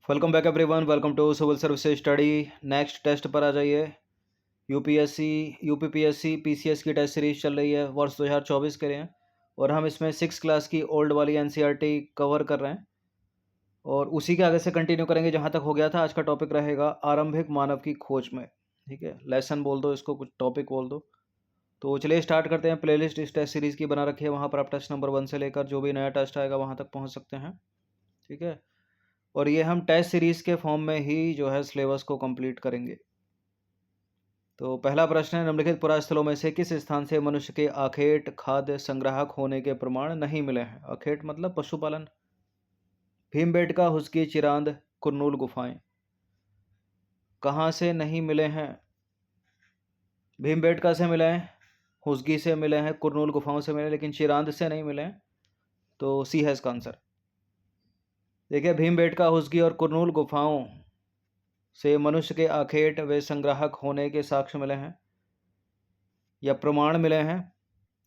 Welcome back everyone, welcome to civil services study. Next test पर आ जाइए। UPSC, UPPSC, PCS की test series चल रही है, वर्ष 2024 के लिए हैं और हम इसमें 6 क्लास की ओल्ड वाली एनसीईआरटी कवर कर रहे हैं और उसी के आगे से कंटिन्यू करेंगे जहाँ तक हो गया था। आज का टॉपिक रहेगा आरंभिक मानव की खोज में। ठीक है, लेसन बोल दो इसको, कुछ टॉपिक बोल दो। तो चलिए स्टार्ट करते हैं। प्लेलिस्ट इस टेस्ट सीरीज़ की बना रखी है, वहाँ पर आप टेस्ट नंबर 1 से लेकर जो भी नया टेस्ट आएगा वहाँ तक पहुँच सकते हैं। ठीक है, और ये हम टेस्ट सीरीज़ के फॉर्म में ही जो है सिलेबस को कंप्लीट करेंगे। तो पहला प्रश्न है, निम्नलिखित पुरास्थलों में से किस स्थान से मनुष्य के आखेट खाद्य संग्राहक होने के प्रमाण नहीं मिले हैं? आखेट मतलब पशुपालन। भीमबेटका, हुस्की, चिरांद, कुरनूल गुफाएं कहाँ से नहीं मिले हैं? भीमबेटका से मिले हैं, हुस्की से मिले हैं, कुरनूल गुफाओं से मिले, लेकिन चिरांद से नहीं मिले हैं। तो सी है इसका आंसर। देखिए, भीमबेटका, हुस्की और कुरनूल गुफाओं से मनुष्य के आखेट व संग्राहक होने के साक्ष्य मिले हैं या प्रमाण मिले हैं।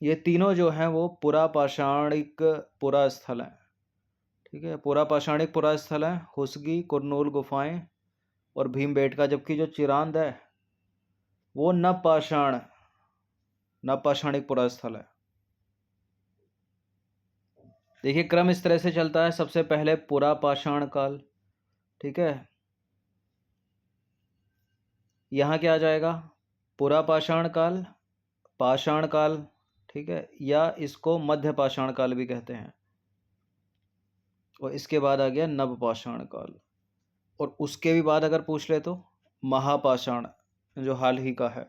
ये तीनों जो हैं वो पुरापाषाणिक पुरास्थल हैं। ठीक है, पुरापाषाणिक पुरास्थल हैं हुस्गी, कुरनूल गुफाएं और भीमबेटका। जबकि जो चिरांद है वो नवपाषाणिक पुरास्थल है। देखिए, क्रम इस तरह से चलता है, सबसे पहले पुरापाषाण काल। ठीक है, यहाँ क्या आ जाएगा? पुरापाषाण काल, पाषाण काल, ठीक है, या इसको मध्य पाषाण काल भी कहते हैं। और इसके बाद आ गया नवपाषाण काल, और उसके भी बाद अगर पूछ ले तो महापाषाण, जो हाल ही का है।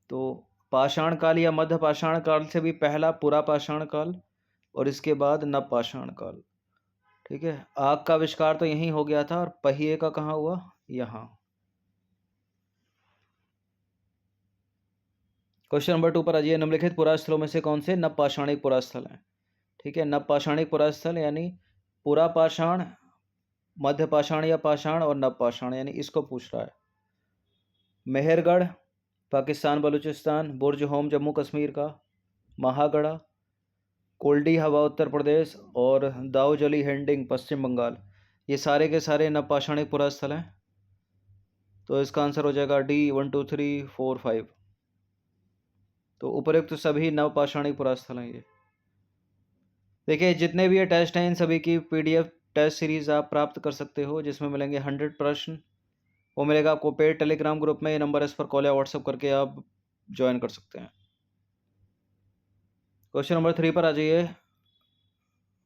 तो पाषाण काल या मध्य पाषाण काल से भी पहला पुरापाषाण काल और इसके बाद नवपाषाण काल। ठीक है, आग का आविष्कार तो यहीं हो गया था और पहिए का कहाँ हुआ? यहाँ। क्वेश्चन नंबर 2 पर आ जाइए। निम्नलिखित पुरास्थलों में से कौन से नवपाषाणिक पुरास्थल हैं? ठीक है, नवपाषाणिक पुरास्थल यानी पुरापाषाण, मध्य पाषाण या पाषाण और नवपाषाण, यानी इसको पूछ रहा है। मेहरगढ़ पाकिस्तान बलूचिस्तान, बुर्ज होम जम्मू कश्मीर का, महागढ़ा, कोल्डी हवा उत्तर प्रदेश और दाऊजली हेंडिंग पश्चिम बंगाल, ये सारे के सारे नवपाषाणिक पुरास्थल हैं। तो इसका आंसर हो जाएगा डी 1 2 3 4 5। तो उपयुक्त सभी नवपाषाणिक पुरास्थल हैं ये। देखिए, जितने भी ये टेस्ट हैं इन सभी की PDF टेस्ट सीरीज आप प्राप्त कर सकते हो, जिसमें मिलेंगे 100 प्रश्न। वो मिलेगा आपको पेड टेलीग्राम ग्रुप में। ये नंबर इस पर कॉल या व्हाट्सएप करके आप ज्वाइन कर सकते हैं। क्वेश्चन नंबर 3 पर आ जाइए।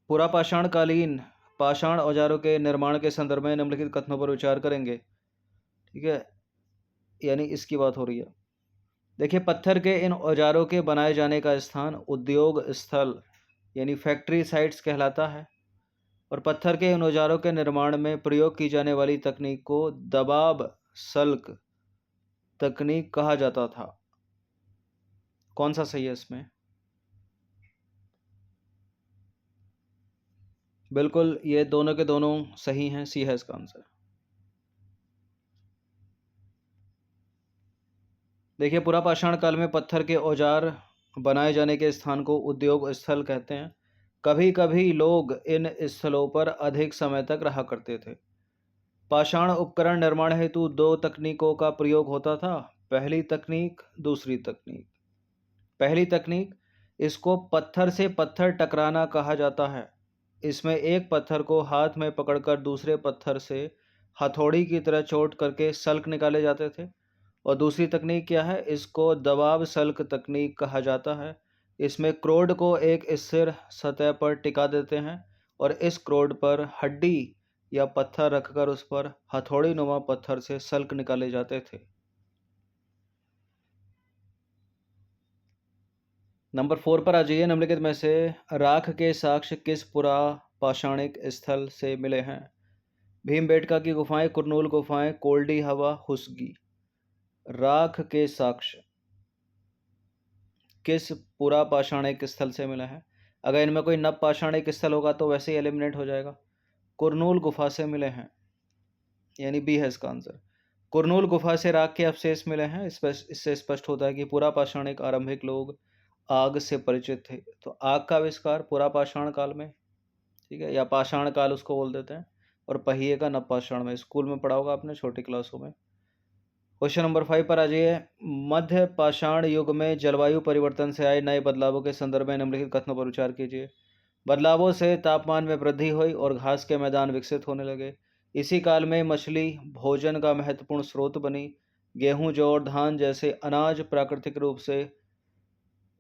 पुरापाषाण कालीन पाषाण औजारों के निर्माण के संदर्भ में निम्नलिखित कथनों पर विचार करेंगे। ठीक है, यानी इसकी बात हो रही है। देखिए, पत्थर के इन औजारों के बनाए जाने का स्थान उद्योग स्थल यानी फैक्ट्री साइट्स कहलाता है और पत्थर के इन औजारों के निर्माण में प्रयोग की जाने वाली तकनीक को दबाव सल्क तकनीक कहा जाता था। कौन सा सही है इसमें? बिल्कुल, ये दोनों के दोनों सही हैं, सी है इसका आंसर। देखिए, पुरापाषाण काल में पत्थर के औजार बनाए जाने के स्थान को उद्योग स्थल कहते हैं। कभी कभी लोग इन स्थलों पर अधिक समय तक रहा करते थे। पाषाण उपकरण निर्माण हेतु 2 तकनीकों का प्रयोग होता था। पहली तकनीक, दूसरी तकनीक। पहली तकनीक, इसको पत्थर से पत्थर टकराना कहा जाता है। इसमें एक पत्थर को हाथ में पकड़कर दूसरे पत्थर से हथौड़ी की तरह चोट करके सल्क निकाले जाते थे। और दूसरी तकनीक क्या है? इसको दबाव सल्क तकनीक कहा जाता है। इसमें क्रोड को एक स्थिर सतह पर टिका देते हैं और इस क्रोड पर हड्डी या पत्थर रखकर उस पर हथौड़ी नुमा पत्थर से सल्क निकाले जाते थे। नंबर 4 पर आ जाइए। निम्नलिखित में से राख के साक्ष्य किस पुरापाषाणिक स्थल से मिले हैं? भीमबेटका की गुफाएं, कुरनूल गुफाएं, कोल्डी हवा, हुस्गी। राख के साक्ष्य किस पुरापाषाणिक स्थल से मिला है? अगर इनमें कोई नवपाषाणिक स्थल होगा तो वैसे ही एलिमिनेट हो जाएगा। कुरनूल गुफा से मिले हैं, यानी बी है इसका आंसर। कुरनूल गुफा से राख के अवशेष मिले हैं। इससे स्पष्ट होता है कि पुरापाषाणिक आरंभिक लोग आग से परिचित थे। तो आग का आविष्कार पुरापाषाण काल में, ठीक है, या पाषाण काल उसको बोल देते हैं, और पहिए का नवपाषाण में। स्कूल में पढ़ा होगा आपने छोटी क्लासों में। क्वेश्चन नंबर 5 पर आ जाइए। मध्य पाषाण युग में जलवायु परिवर्तन से आए नए बदलावों के संदर्भ में निम्नलिखित कथनों पर विचार कीजिए। बदलावों से तापमान में वृद्धि हुई और घास के मैदान विकसित होने लगे। इसी काल में मछली भोजन का महत्वपूर्ण स्रोत बनी। गेहूं, जौ, धान जैसे अनाज प्राकृतिक रूप से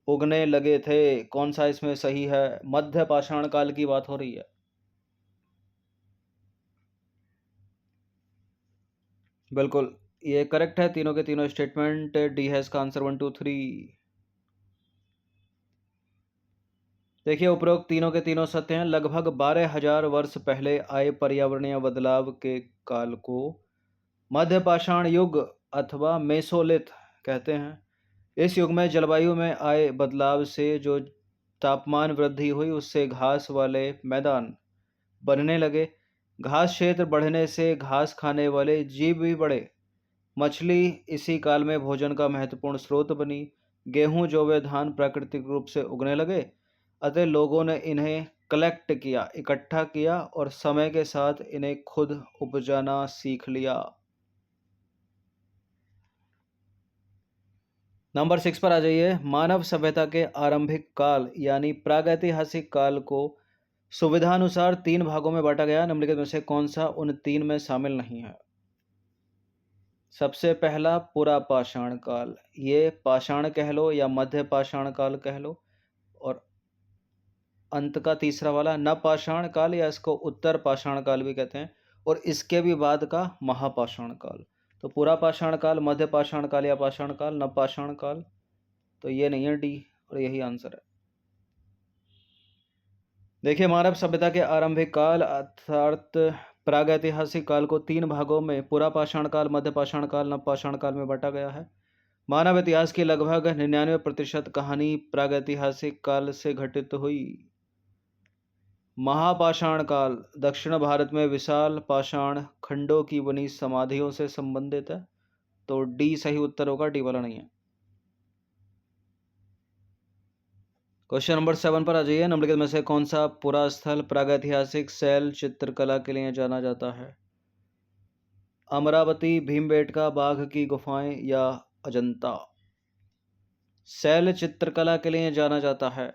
उगने लगे थे। कौन सा इसमें सही है? मध्य पाषाण काल की बात हो रही है। बिल्कुल ये करेक्ट है। तीनों के तीनों स्टेटमेंट डी है इसका आंसर 1 2 3। देखिए उपरोक्त तीनों के तीनों सत्य हैं। लगभग 12,000 वर्ष पहले आए पर्यावरणीय बदलाव के काल को मध्य पाषाण युग अथवा मेसोलिथ कहते हैं। इस युग में जलवायु में आए बदलाव से जो तापमान वृद्धि हुई उससे घास वाले मैदान बनने लगे। घास क्षेत्र बढ़ने से घास खाने वाले जीव भी बढ़े। मछली इसी काल में भोजन का महत्वपूर्ण स्रोत बनी। गेहूं, जौ व धान प्राकृतिक रूप से उगने लगे। अतः लोगों ने इन्हें कलेक्ट किया, इकट्ठा किया और समय के साथ इन्हें खुद उपजाना सीख लिया। नंबर 6 पर आ जाइए। मानव सभ्यता के आरंभिक काल यानी प्रागैतिहासिक काल को सुविधानुसार 3 भागों में बांटा गया। निम्नलिखित में से कौन सा उन 3 में शामिल नहीं है? सबसे पहला पुरा पाषाण काल, ये पाषाण कह लो या मध्य पाषाण काल कह लो। और अंत का तीसरा वाला नवपाषाण काल या इसको उत्तर पाषाण काल भी कहते हैं। और इसके भी बाद का महापाषाण काल। तो पुरा पाषाण काल, मध्य पाषाण काल या पाषाण काल, नवपाषाण काल, तो ये नहीं है डी और यही आंसर है। देखिए मानव सभ्यता के आरंभिक काल अर्थात प्रागैतिहासिक काल को 3 भागों में पुरा पाषाण काल, मध्य पाषाण काल, नवपाषाण काल में बांटा गया है। मानव इतिहास की लगभग 99% कहानी प्रागैतिहासिक काल से घटित हुई। महापाषाण काल दक्षिण भारत में विशाल पाषाण खंडों की बनी समाधियों से संबंधित है। तो डी सही उत्तर होगा, डी वाला नहीं है। क्वेश्चन नंबर 7 पर आ जाइए। निम्नलिखित में से कौन सा पुरा स्थल प्रागैतिहासिक शैल चित्रकला के लिए जाना जाता है? अमरावती, भीमबेटका, बाघ की गुफाएं या अजंता? शैल चित्रकला के लिए जाना जाता है,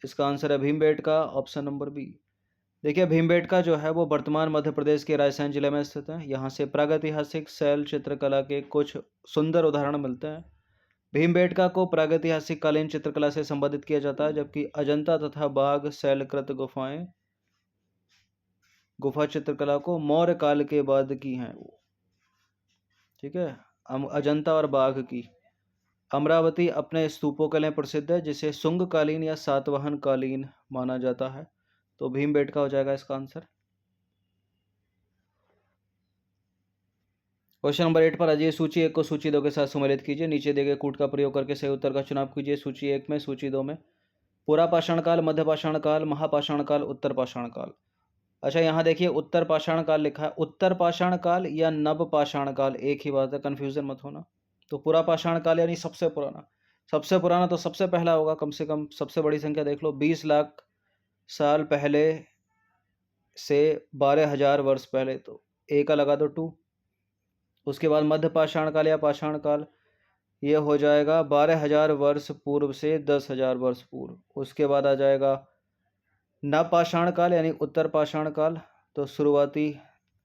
इसका आंसर है भीमबेटका, ऑप्शन नंबर बी। देखिए भीमबेटका जो है वो वर्तमान मध्य प्रदेश के रायसेन जिले में स्थित है। यहाँ से प्रागैतिहासिक शैल चित्रकला के कुछ सुंदर उदाहरण मिलते हैं। भीमबेटका को प्रागैतिहासिक कालीन चित्रकला से संबंधित किया जाता है, जबकि अजंता तथा बाघ शैलकृत गुफाएं गुफा चित्रकला को मौर्य काल के बाद की हैं वो। ठीक है, अजंता और बाघ की। अमरावती अपने स्तूपों के लिए प्रसिद्ध है, जिसे शुंग कालीन या सातवाहन कालीन माना जाता है। तो भीमबेटका हो जाएगा इसका आंसर। क्वेश्चन नंबर 8 पर आ जाइए। सूची 1 को सूची 2 के साथ सम्मिलित कीजिए। नीचे दिए गए कूट का प्रयोग करके सही उत्तर का चुनाव कीजिए। सूची 1 में, सूची 2 में। पुरा पाषाण काल, मध्य पाषाण काल, महापाषाण काल, उत्तर पाषाण काल। अच्छा यहाँ देखिए उत्तर पाषाण काल लिखा है। उत्तर पाषाण काल या नव पाषाण काल एक ही बात है, कंफ्यूजन मत होना। तो पुरा पाषाण काल यानी सबसे पुराना। सबसे पुराना तो सबसे पहला होगा, कम से कम सबसे बड़ी संख्या देख लो, 20 लाख साल पहले से 12,000 वर्ष पहले, तो ए का लगा दो 2। उसके बाद मध्य पाषाण काल या पाषाण काल, ये हो जाएगा 12,000 वर्ष पूर्व से 10,000 वर्ष पूर्व। उसके बाद आ जाएगा नवपाषाण काल यानी उत्तर पाषाण काल, तो शुरुआती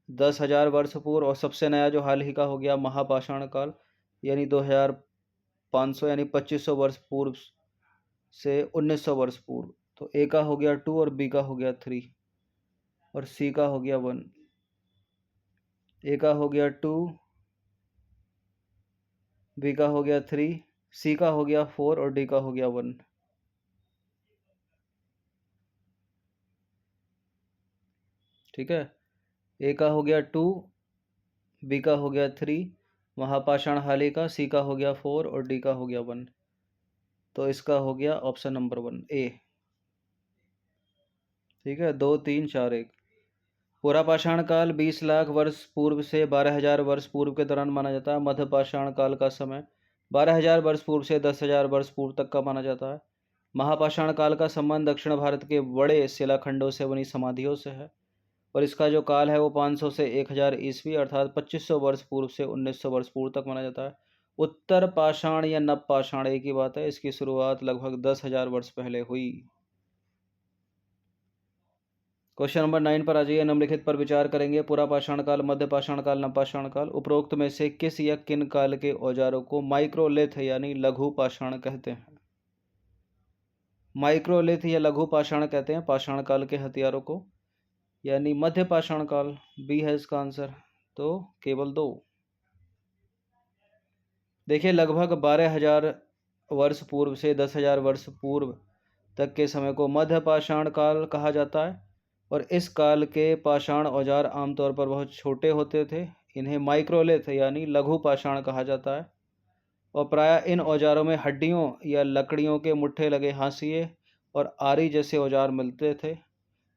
10,000 वर्ष पूर्व। और सबसे नया जो हाल ही का हो गया महापाषाण काल, यानी 2,500 यानी 2,500 वर्ष पूर्व से 1,900 वर्ष पूर्व। तो ए का हो गया 2 और बी का हो गया 3 और सी का हो गया 1। ए का हो गया 2, बी का हो गया 3, सी का हो गया 4 और डी का हो गया 1। ठीक है, ए का हो गया 2, बी का हो गया 3, महापाषाण हाल का, सी का हो गया 4 और डी का हो गया 1। तो इसका हो गया ऑप्शन नंबर 1 ए। ठीक है, 2 3 4 1। पुरा पाषाण काल 20 लाख वर्ष पूर्व से 12,000 वर्ष पूर्व के दौरान माना जाता है। मध्य पाषाण काल का समय 12,000 वर्ष पूर्व से 10,000 वर्ष पूर्व तक का माना जाता है। महापाषाण काल का संबंध दक्षिण भारत के बड़े शिलाखंडों से बनी समाधियों से है। और इसका जो काल है वो 500 से 1000 ईस्वी अर्थात 2500 वर्ष पूर्व से 1900 वर्ष पूर्व तक माना जाता है। उत्तर पाषाण या नव पाषाण एक ही बात है, इसकी शुरुआत लगभग 10,000 वर्ष पहले हुई। क्वेश्चन नंबर 9 पर आ जाइए। निम्नलिखित पर विचार करेंगे। पुरा पाषाण काल, मध्य पाषाण काल, नव पाषाण काल। उपरोक्त में से किस या किन काल के औजारों को माइक्रोलिथ यानी लघु पाषाण कहते हैं? माइक्रोलिथ या लघु पाषाण कहते हैं पाषाण काल के हथियारों को, यानी मध्य पाषाण काल। बी है इसका आंसर, तो केवल 2। देखिए, लगभग 12,000 वर्ष पूर्व से 10,000 वर्ष पूर्व तक के समय को मध्य पाषाण काल कहा जाता है और इस काल के पाषाण औजार आमतौर पर बहुत छोटे होते थे। इन्हें माइक्रोलिथ यानी लघु पाषाण कहा जाता है और प्रायः इन औजारों में हड्डियों या लकड़ियों के मुट्ठे लगे हाशिए और आरी जैसे औजार मिलते थे।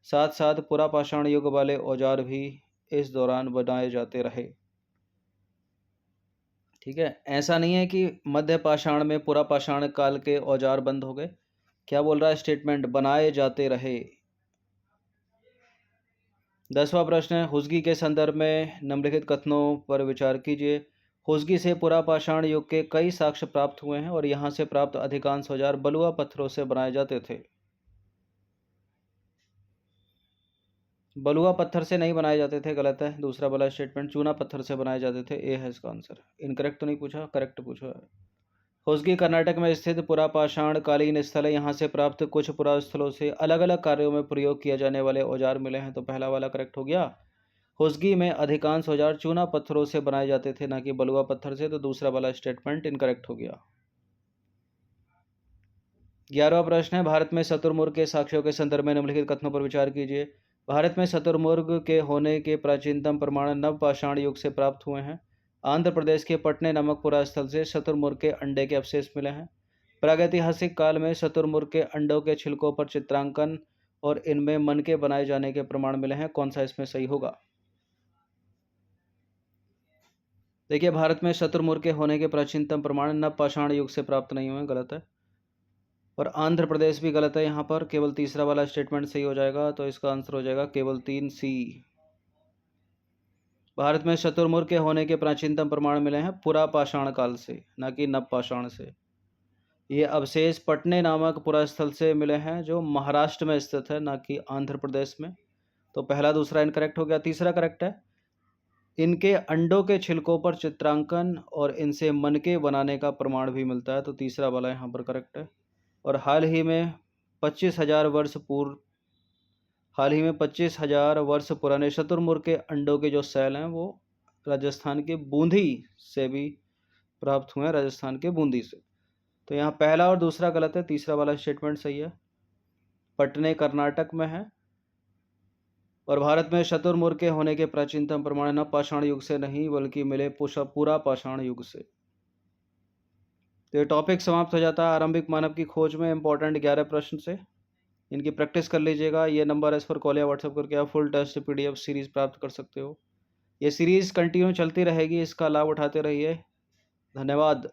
साथ साथ पुरा पाषाण युग वाले औजार भी इस दौरान बनाए जाते रहे। ठीक है, ऐसा नहीं है कि मध्य पाषाण में पुरा पाषाण काल के औजार बंद हो गए। क्या बोल रहा है स्टेटमेंट? बनाए जाते रहे। 10वां प्रश्न है, हुसगी के संदर्भ में निम्नलिखित कथनों पर विचार कीजिए। हुसगी से पुरा पाषाण युग के कई साक्ष्य प्राप्त हुए हैं और यहाँ से प्राप्त अधिकांश औजार बलुआ पत्थरों से बनाए जाते थे। बलुआ पत्थर से नहीं बनाए जाते थे, गलत है। दूसरा वाला स्टेटमेंट, चूना पत्थर से बनाए जाते थे। ए है इसका आंसर। इनकरेक्ट तो नहीं पूछा, करेक्ट पूछा है। होसगी कर्नाटक में स्थित पुरापाषाण कालीन स्थल है। यहाँ से प्राप्त कुछ पुरास्थलों से अलग अलग कार्यों में प्रयोग किए जाने वाले औजार मिले हैं, तो पहला वाला करेक्ट हो गया। होसगी में अधिकांश औजार चूना पत्थरों से बनाए जाते थे, ना कि बलुआ पत्थर से, तो दूसरा वाला स्टेटमेंट इनकरेक्ट हो गया। 11वां प्रश्न है, भारत में शतुरमुर्ग के साक्ष्यों के संदर्भ में निम्नलिखित कथनों पर विचार कीजिए। भारत में शतुरमुर्ग के होने के प्राचीनतम प्रमाण नवपाषाण युग से प्राप्त हुए हैं। आंध्र प्रदेश के पटने नामक पुरास्थल से शतुरमुर्ग के अंडे के अवशेष मिले हैं। प्रागैतिहासिक काल में शतुरमुर्ग के अंडों के छिलकों पर चित्रांकन और इनमें मनके बनाए जाने के प्रमाण मिले हैं। कौन सा इसमें सही होगा? देखिए, भारत में शतुरमुर्ग के होने के प्राचीनतम प्रमाण नवपाषाण युग से प्राप्त नहीं हुए, गलत है। और आंध्र प्रदेश भी गलत है। यहाँ पर केवल तीसरा वाला स्टेटमेंट सही हो जाएगा, तो इसका आंसर हो जाएगा केवल 3C। भारत में शतुरमुर्ग के होने के प्राचीनतम प्रमाण मिले हैं पुरापाषाण काल से, न कि नवपाषाण से। ये अवशेष पटने नामक पुरास्थल से मिले हैं, जो महाराष्ट्र में स्थित है, न कि आंध्र प्रदेश में। तो पहला दूसरा इनकरेक्ट हो गया। तीसरा करेक्ट है, इनके अंडों के छिलकों पर चित्रांकन और इनसे मनके बनाने का प्रमाण भी मिलता है, तो तीसरा वाला यहाँ पर करेक्ट है। और हाल ही में 25,000 वर्ष पुराने शतुरमुर्ग के अंडों के जो सेल हैं वो राजस्थान के बूंदी से भी प्राप्त हुए हैं, राजस्थान के बूंदी से। तो यहाँ पहला और दूसरा गलत है, तीसरा वाला स्टेटमेंट सही है। पटने कर्नाटक में है और भारत में शतुरमुर्ग के होने के प्राचीनतम प्रमाण नवपाषाण युग से नहीं बल्कि मिले पूरा पाषाण युग से। तो ये टॉपिक समाप्त हो जाता है आरंभिक मानव की खोज में इंपॉर्टेंट 11 प्रश्न से। इनकी प्रैक्टिस कर लीजिएगा। ये नंबर है, इस पर कॉल या व्हाट्सएप करके आप फुल टेस्ट PDF सीरीज़ प्राप्त कर सकते हो। ये सीरीज़ कंटिन्यू चलती रहेगी, इसका लाभ उठाते रहिए। धन्यवाद।